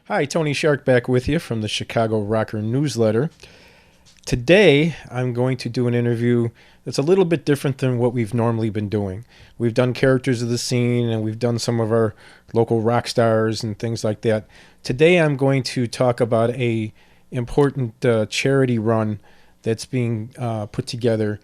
Hi, Tony Shark back with you from the Chicago Rocker newsletter. Today, I'm going to do an interview that's a little bit different than what we've normally been doing. We've done characters of the scene, and we've done some of our local rock stars and things like that. Today, I'm going to talk about a important charity run that's being put together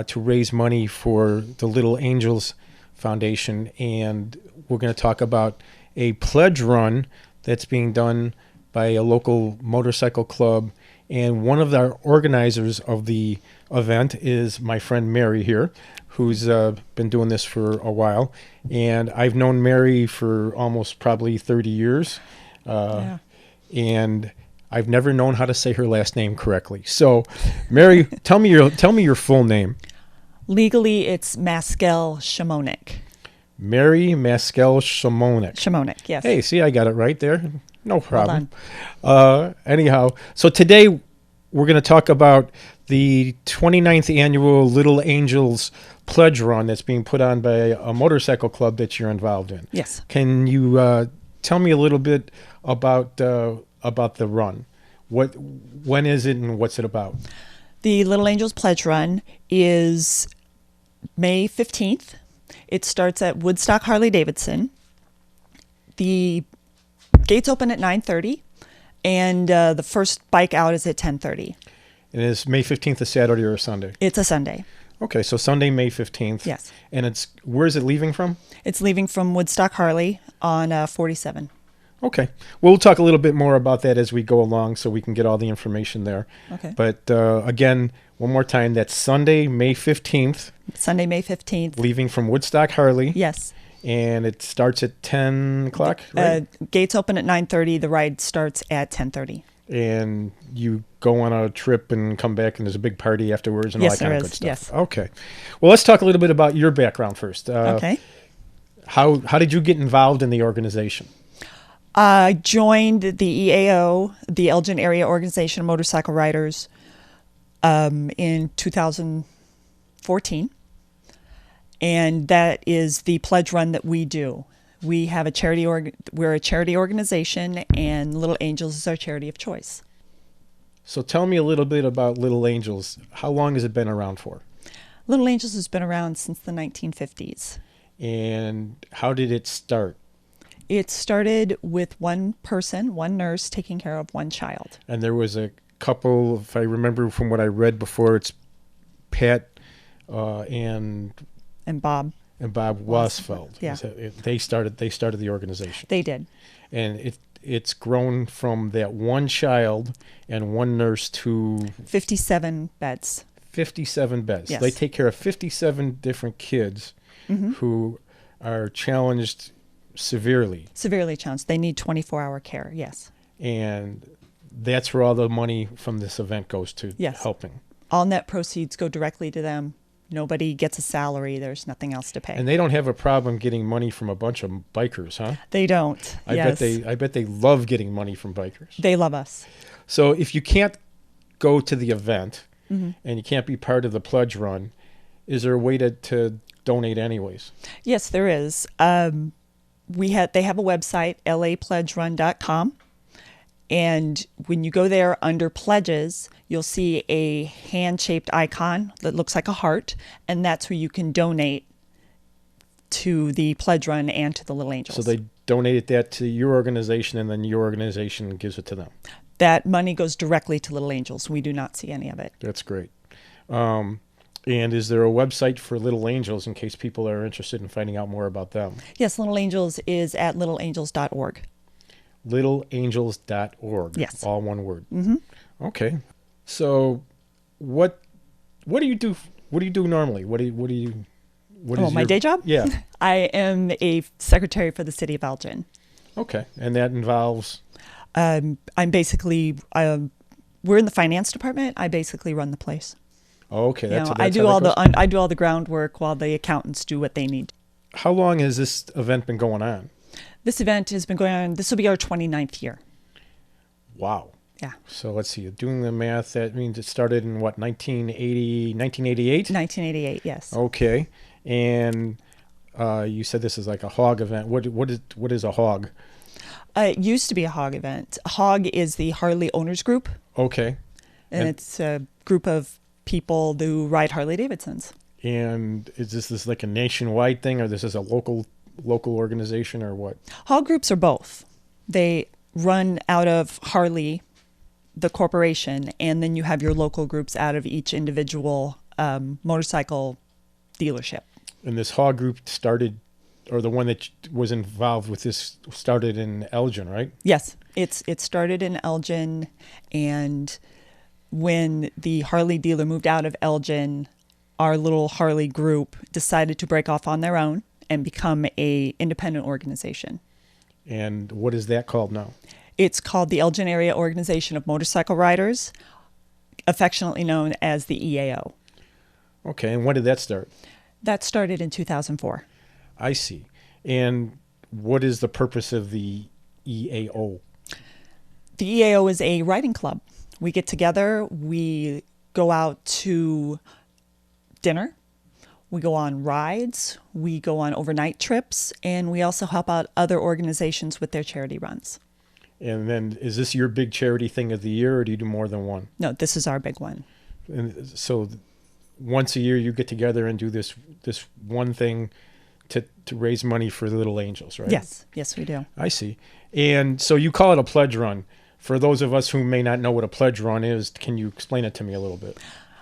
to raise money for the Little Angels Foundation, and we're going to talk about a pledge run that's being done by a local motorcycle club. And one of the organizers of the event is my friend Mary here, who's been doing this for a while. And I've known Mary for almost probably 30 years. And I've never known how to say her last name correctly. So, Mary, tell me your full name. Legally, it's Maskel-Szymonik. Mary Maskel-Szymonik. Szymonik, yes. Hey, see, I got it right there. No problem. Well Anyhow, so today we're going to talk about the 29th annual Little Angels Pledge Run that's being put on by a motorcycle club that you're involved in. Yes. Can you tell me a little bit about the run? When is it and what's it about? The Little Angels Pledge Run is May 15th. It starts at Woodstock Harley-Davidson. The gates open at 9:30, and the first bike out is at 10:30. And is May 15th a Saturday or a Sunday? It's a Sunday. Okay, so Sunday, May 15th. Yes. And where is it leaving from? It's leaving from Woodstock Harley on 47. Okay. We'll talk a little bit more about that as we go along so we can get all the information there. Okay. But again, one more time, that's Sunday, May 15th. Sunday, May 15th. Leaving from Woodstock Harley. Yes. And it starts at 10 o'clock, right? Gates open at 9:30. The ride starts at 10:30. And you go on a trip and come back, and there's a big party afterwards and all that kind of good stuff. Yes. Okay. Well, let's talk a little bit about your background first. Okay. How did you get involved in the organization? I joined the EAO, the Elgin Area Organization of Motorcycle Riders, in 2014. And that is the pledge run that we do. We have a charity we're a charity organization, and Little Angels is our charity of choice. So tell me a little bit about Little Angels. How long has it been around for? Little Angels has been around since the 1950s. And how did it start? It started with one person, one nurse, taking care of one child. And there was a couple, if I remember from what I read before, it's Pat and Bob. And Bob Wasfeld. Yeah. They started the organization. They did. And it's grown from that one child and one nurse to 57 beds. 57 beds. Yes. They take care of 57 different kids who are challenged severely. Severely challenged. They need 24-hour care, yes. And that's where all the money from this event goes to, yes. Helping. All net proceeds go directly to them. Nobody gets a salary. There's nothing else to pay. And they don't have a problem getting money from a bunch of bikers, huh? They don't. I bet they love getting money from bikers. They love us. So if you can't go to the event and you can't be part of the pledge run, is there a way to donate anyways? Yes, there is. They have a website, lapledgerun.com. And when you go there under pledges, you'll see a hand-shaped icon that looks like a heart, and that's where you can donate to the pledge run and to the Little Angels. So they donated that to your organization, and then your organization gives it to them. That money goes directly to Little Angels. We do not see any of it. That's great. And is there a website for Little Angels in case people are interested in finding out more about them? Yes, Little Angels is at littleangels.org. littleangels.org. Yes. All one word. Mm-hmm. Okay. So what do you do? What do you do normally? What is my day job? Yeah. I am a secretary for the city of Elgin. Okay. And that involves? I'm basically, we're in the finance department. I basically run the place. Oh, okay. I do all the groundwork while the accountants do what they need. How long has this event been going on? This event has been going on, this will be our 29th year. Wow. Yeah. So let's see, doing the math, that means it started in what, 1988? 1988, yes. Okay. And you said this is like a hog event. What is a hog? It used to be a hog event. Hog is the Harley Owners Group, Okay. and it's a group of people who ride Harley Davidsons. And is this like a nationwide thing, or this is a local organization, or what? Hog groups are both. They run out of Harley, the corporation, and then you have your local groups out of each individual motorcycle dealership. And this hog group started, or the one that was involved with this started in Elgin, right? Yes, it started in Elgin, and when the Harley dealer moved out of Elgin, our little Harley group decided to break off on their own and become a independent organization. And what is that called now? It's called the Elgin Area Organization of Motorcycle Riders, affectionately known as the EAO. Okay, and when did that start? That started in 2004. I see. And what is the purpose of the EAO? The EAO is a riding club. We get together, we go out to dinner, we go on rides, we go on overnight trips, and we also help out other organizations with their charity runs. And then is this your big charity thing of the year, or do you do more than one? No, this is our big one. And so once a year you get together and do this one thing to raise money for the Little Angels, right? Yes, we do. I see. And so you call it a pledge run. For those of us who may not know what a pledge run is, can you explain it to me a little bit?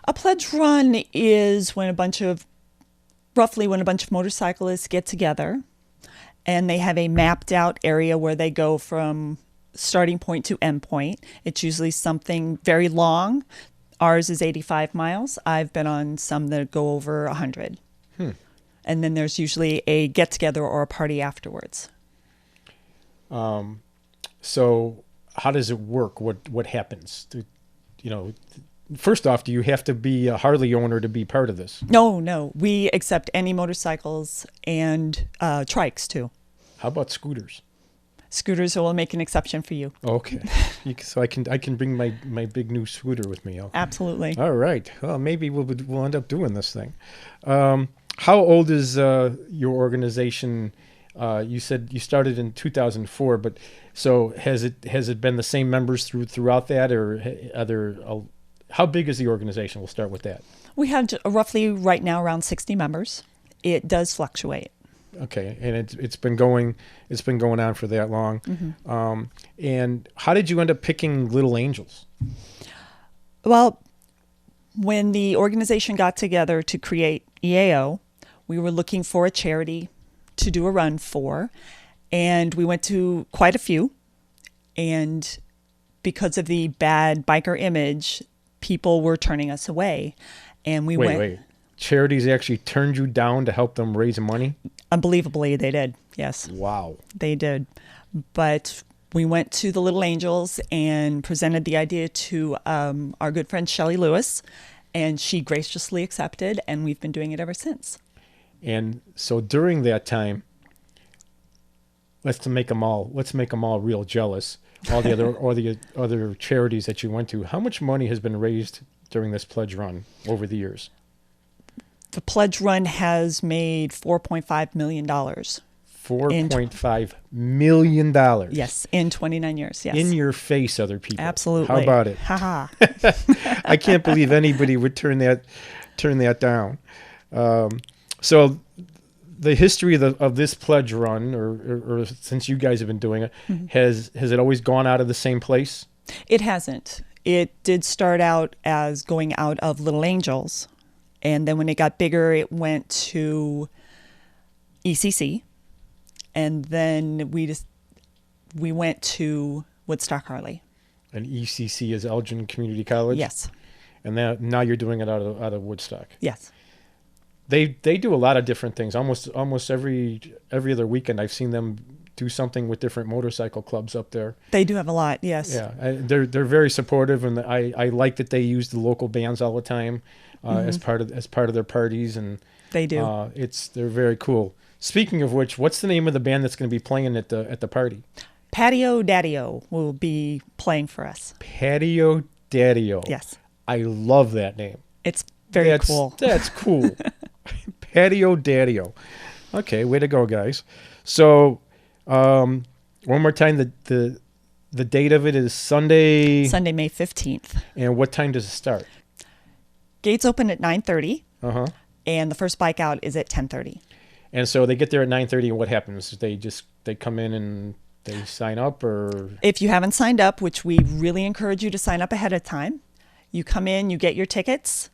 A pledge run is when a bunch of motorcyclists get together and they have a mapped out area where they go from starting point to end point. It's usually something very long. Ours is 85 miles. I've been on some that go over 100. And then there's usually a get together or a party afterwards. So how does it work? What happens? First off, do you have to be a Harley owner to be part of this? No. We accept any motorcycles and trikes too. How about scooters? Scooters will make an exception for you. Okay. So I can bring my big new scooter with me. Absolutely. All right. Well, maybe we'll end up doing this thing. How old is your organization? You said you started in 2004, but so has it been the same members throughout that, or how big is the organization? We'll start with that. We have roughly right now around 60 members. It does fluctuate. Okay, and it's been going on for that long. Mm-hmm. And how did you end up picking Little Angels? Well, when the organization got together to create EAO, we were looking for a charity to do a run for, and we went to quite a few. And because of the bad biker image, people were turning us away. And we went. Wait. Charities actually turned you down to help them raise money? Unbelievably, they did. Yes. Wow. They did. But we went to the Little Angels and presented the idea to our good friend Shelley Lewis, and she graciously accepted, and we've been doing it ever since. And so during that time, let's make them all real jealous. All the other charities that you went to. How much money has been raised during this pledge run over the years? The pledge run has made $4.5 million. $4.5 million. Yes, in 29 years. Yes. In your face, other people. Absolutely. How about it? Ha. I can't believe anybody would turn that down. So the history of this pledge run, or since you guys have been doing it, mm-hmm. has it always gone out of the same place? It hasn't. It did start out as going out of Little Angels. And then when it got bigger, it went to ECC. And then we went to Woodstock Harley. And ECC is Elgin Community College? Yes. And now you're doing it out of Woodstock? Yes. They do a lot of different things. Almost every other weekend I've seen them do something with different motorcycle clubs up there. They do have a lot, yes. Yeah, they're very supportive, and I like that they use the local bands all the time mm-hmm. as part of their parties, and they do. They're very cool. Speaking of which, what's the name of the band that's going to be playing at the party? Patio Daddy-O will be playing for us. Patio Daddy-O. Yes. I love that name. It's very cool. That's cool. Patio Daddy-O. Okay, way to go, guys. So, One more time, the date of it is Sunday. Sunday, May 15th. And what time does it start? Gates open at 9:30. Uh-huh. And the first bike out is at 10:30. And so they get there at 9:30, and what happens? They come in and they sign up, or If you haven't signed up, which we really encourage you to sign up ahead of time, you come in, you get your tickets.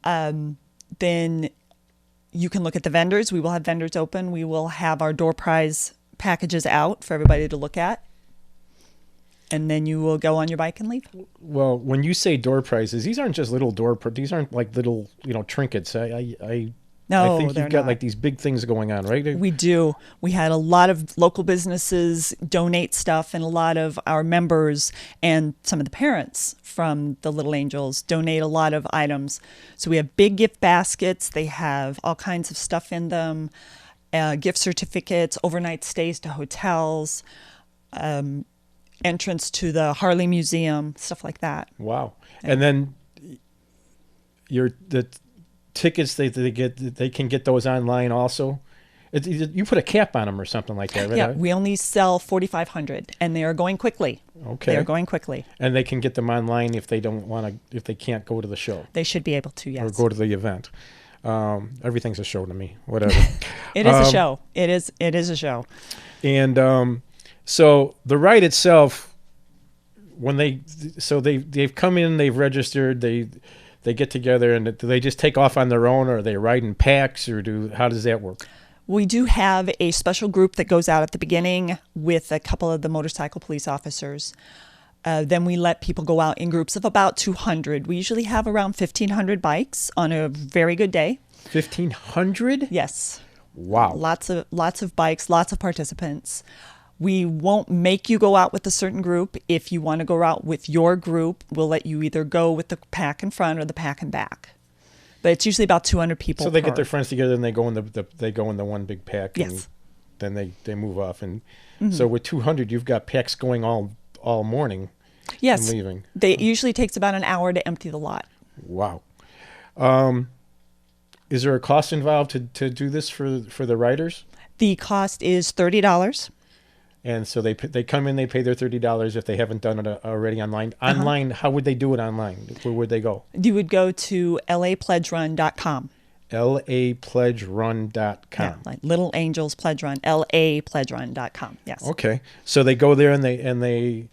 Then you can look at the vendors. We will have vendors open. We will have our door prize packages out for everybody to look at. And then you will go on your bike and leave. well, when you say door prizes, these aren't just little these aren't like little trinkets. No, I think they're you've got not. like these big things going on, right? We do. We had a lot of local businesses donate stuff, and a lot of our members and some of the parents from the Little Angels donate a lot of items. So we have big gift baskets. They have all kinds of stuff in them, gift certificates, overnight stays to hotels, entrance to the Harley Museum, stuff like that. Wow. And then the tickets they can get those online also. You put a cap on them or something like that, right? Yeah, we only sell 4,500, and they are going quickly. Okay. They are going quickly. And they can get them online if they can't go to the show They should be able to, yes. or go to the event. Everything's a show to me. Whatever. It is a show. It is a show. And so the ride itself, when they've come in, they've registered, they get together, and do they just take off on their own, or are they ride in packs, or how does that work? We do have a special group that goes out at the beginning with a couple of the motorcycle police officers. Then we let people go out in groups of about 200. We usually have around 1,500 bikes on a very good day. 1,500? Yes. Wow. Lots of bikes, lots of participants. We won't make you go out with a certain group. If you want to go out with your group, we'll let you either go with the pack in front or the pack in back. But it's usually about 200 people. So they get their friends together and they go in the one big pack. Yes. And then they move off. And so with 200, you've got packs going all morning. Yes. And leaving. It usually takes about an hour to empty the lot. Wow. Is there a cost involved to do this for the riders? The cost is $30. And so they come in, they pay their $30 if they haven't done it already online. Online, how would they do it online? Where would they go? You would go to lapledgerun.com. lapledgerun.com. Yeah, like Little Angels Pledge Run, lapledgerun.com. Yes. Okay. So they go there and they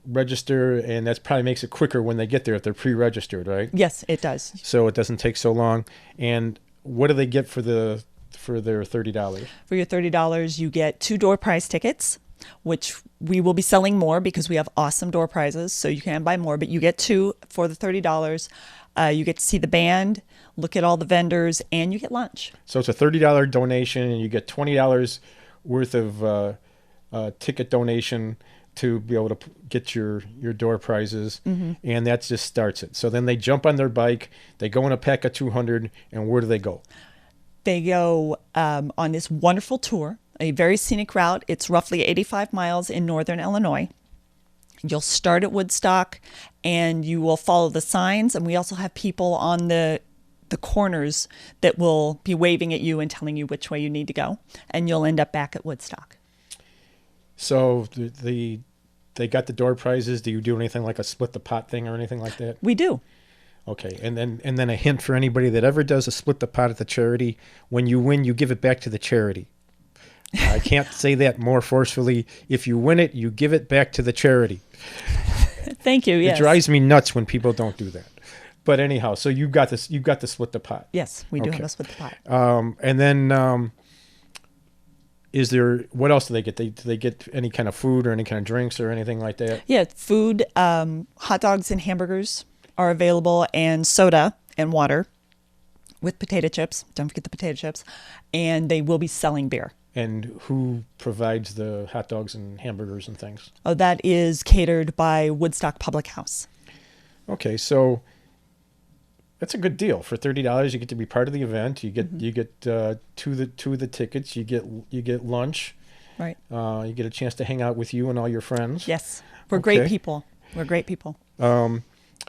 register, and that probably makes it quicker when they get there if they're pre-registered, right? Yes, it does. So it doesn't take so long. And what do they get for their $30? For your $30, you get 2 door prize tickets, which we will be selling more because we have awesome door prizes, so you can buy more, but you get 2 for the $30. You get to see the band, look at all the vendors, and you get lunch. So it's a $30 donation, and you get $20 worth of ticket donation to be able to get your door prizes, and that just starts it. So then they jump on their bike, they go in a pack of 200, and where do they go? They go on this wonderful tour, a very scenic route. It's roughly 85 miles in northern Illinois. You'll start at Woodstock, and you will follow the signs, and we also have people on the corners that will be waving at you and telling you which way you need to go, and you'll end up back at Woodstock. So they got the door prizes. Do you do anything like a split the pot thing or anything like that? We do. Okay, and then a hint for anybody that ever does a split the pot at the charity: when you win, you give it back to the charity. I can't say that more forcefully. If you win it, you give it back to the charity. Thank you. Yes. It drives me nuts when people don't do that. But anyhow, so you got this. You got to split the pot. Yes, we do have a split the pot. And then, is there? What else do they get? Do they get any kind of food or any kind of drinks or anything like that? Yeah, food, hot dogs and hamburgers are available, and soda and water with potato chips. Don't forget the potato chips. And they will be selling beer. And who provides the hot dogs and hamburgers and things? Oh, that is catered by Woodstock Public House. Okay, so that's a good deal. For $30, you get to be part of the event. You get two of the tickets. You get lunch. Right. You get a chance to hang out with you and all your friends. Yes, we're great people. We're great people.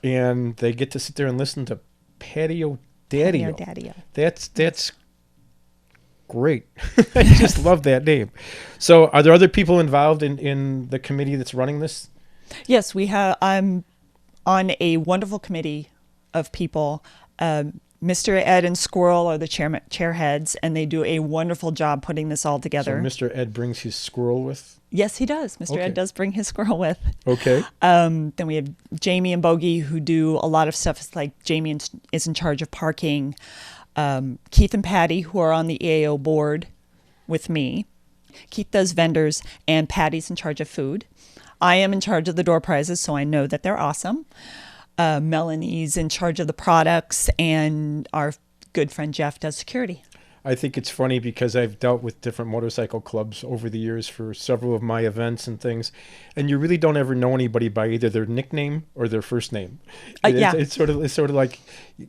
And they get to sit there and listen to Patio Daddy-O. Patio Daddy-O. That's great. I just love that name. So are there other people involved in the committee that's running this? Yes, we have. I'm on a wonderful committee of people. Mr. Ed and Squirrel are the chair heads, and they do a wonderful job putting this all So together. Mr. Ed brings his squirrel with? Yes, he does. Mr. Okay. Ed does bring his squirrel with. Okay. Then we have Jamie and Bogey, who do a lot of stuff. It's like Jamie is in charge of parking. Keith and Patty, who are on the EAO board with me. Keith does vendors, and Patty's in charge of food. I am in charge of the door prizes, so I know that they're awesome. Melanie's in charge of the products, and our good friend Jeff does security. I think it's funny because I've dealt with different motorcycle clubs over the years for several of my events and things, and you really don't ever know anybody by either their nickname or their first name. Yeah. It's sort of like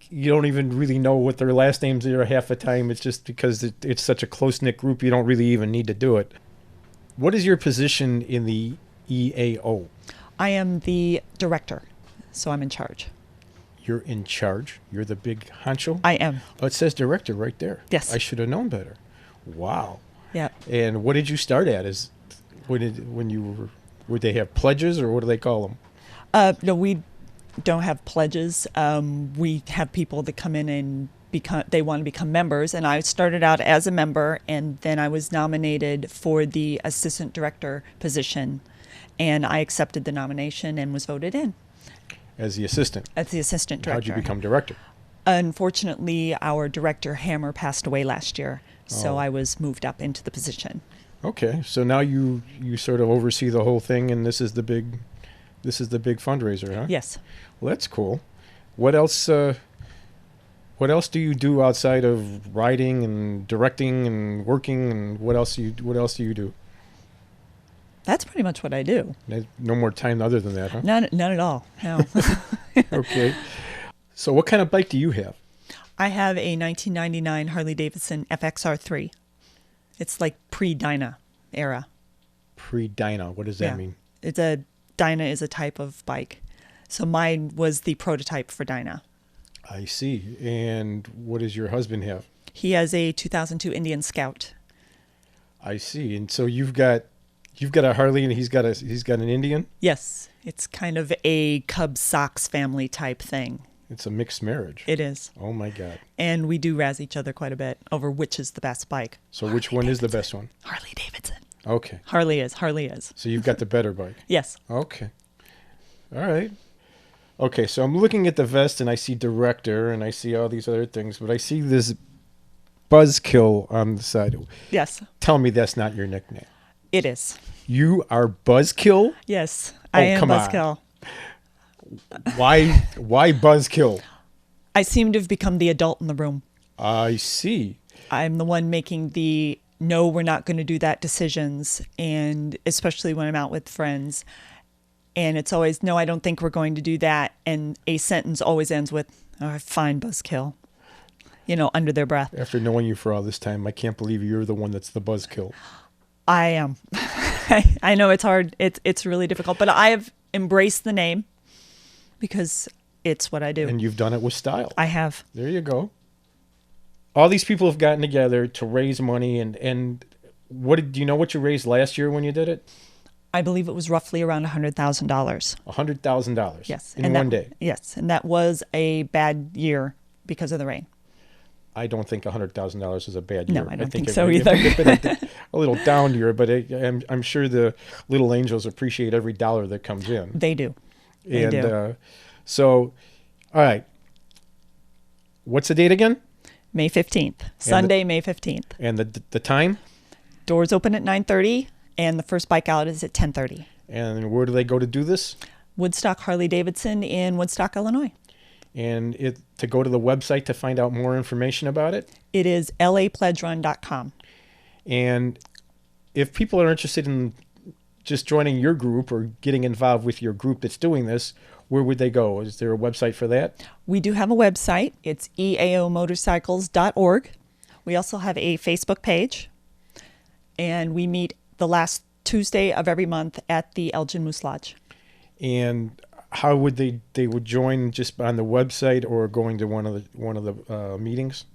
you don't even really know what their last names are half the time. It's just because it's such a close-knit group, you don't really even need to do it. What is your position in the EAO? I am the director, so I'm in charge. You're in charge? You're the big honcho? I am. Oh, it says director right there. Yes. I should have known better. Wow. Yeah. And what did you start at? Would they have pledges, or what do they call them? No, we don't have pledges. We have people that come in and they want to become members. And I started out as a member, and then I was nominated for the assistant director position. And I accepted the nomination and was voted in. As the assistant? As the assistant director. How'd you become director? Unfortunately, our director, Hammer, passed away last year. So Oh. I was moved up into the position. Okay, so now you sort of oversee the whole thing, and this is the big fundraiser, huh? Yes. Well, that's cool. What else? What else do you do outside of riding and directing and working, and what else do you do? That's pretty much what I do. No more time other than that, huh? None at all. No. Okay. So what kind of bike do you have? I have a 1999 Harley-Davidson FXR3. It's like pre-Dyna era. Pre-Dyna. What does that mean? Dyna is a type of bike. So mine was the prototype for Dyna. I see. And what does your husband have? He has a 2002 Indian Scout. I see. And so you've got a Harley, and he's got an Indian? Yes. It's kind of a Cub Sox family type thing. It's a mixed marriage. It is. Oh my God. And we do razz each other quite a bit over which is the best bike. So which one is the best one? Harley Davidson. Okay. Harley is. So you've got the better bike. Yes. Okay. All right. Okay, so I'm looking at the vest, and I see director, and I see all these other things, but I see this Buzzkill on the side. Yes. Tell me that's not your nickname. It is. You are Buzzkill? Yes. I am come on. Buzzkill. Why Buzzkill? I seem to have become the adult in the room. I see. I'm the one making the no, we're not going to do that decisions, and especially when I'm out with friends. And it's always, no, I don't think we're going to do that. And a sentence always ends with, all right, fine, Buzzkill, under their breath. After knowing you for all this time, I can't believe you're the one that's the Buzzkill. I am. I know it's hard. It's really difficult, but I have embraced the name because it's what I do. And you've done it with style. I have. There you go. All these people have gotten together to raise money, and do you know what you raised last year when you did it? I believe it was roughly around $100,000. $100,000. Yes. In one day. Yes, and that was a bad year because of the rain. I don't think $100,000 is a bad year. No, I don't think it so might either. have been a little down year, but I'm sure the little angels appreciate every dollar that comes in. They do. They And do. so, all right. What's the date again? May 15th. Sunday, May 15th. And the time? Doors open at 9:30, and the first bike out is at 10:30. And where do they go to do this? Woodstock Harley-Davidson in Woodstock, Illinois. And to go to the website to find out more information about it? It is lapledgerun.com. And if people are interested in just joining your group or getting involved with your group that's doing this, where would they go? Is there a website for that? We do have a website. It's eaomotorcycles.org. We also have a Facebook page. And we meet the last Tuesday of every month at the Elgin Moose Lodge. And how would they would join just on the website or going to one of the meetings?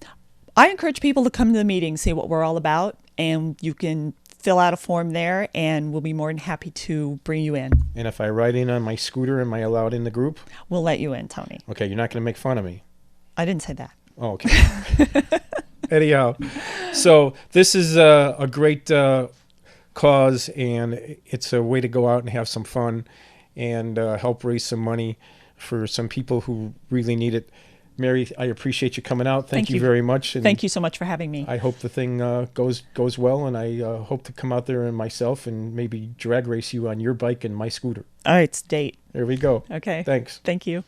I encourage people to come to the meeting, see what we're all about, and you can fill out a form there, and we'll be more than happy to bring you in. And if I ride in on my scooter, am I allowed in the group? We'll let you in, Tony. Okay, you're not going to make fun of me. I didn't say that. Oh, okay. Anyhow, so this is a great cause, and it's a way to go out and have some fun and help raise some money for some people who really need it. Mary, I appreciate you coming out. Thank you very much. And thank you so much for having me. I hope the thing goes well, and I hope to come out there and myself and maybe drag race you on your bike and my scooter. All right, it's date. There we go. Okay. Thanks. Thank you.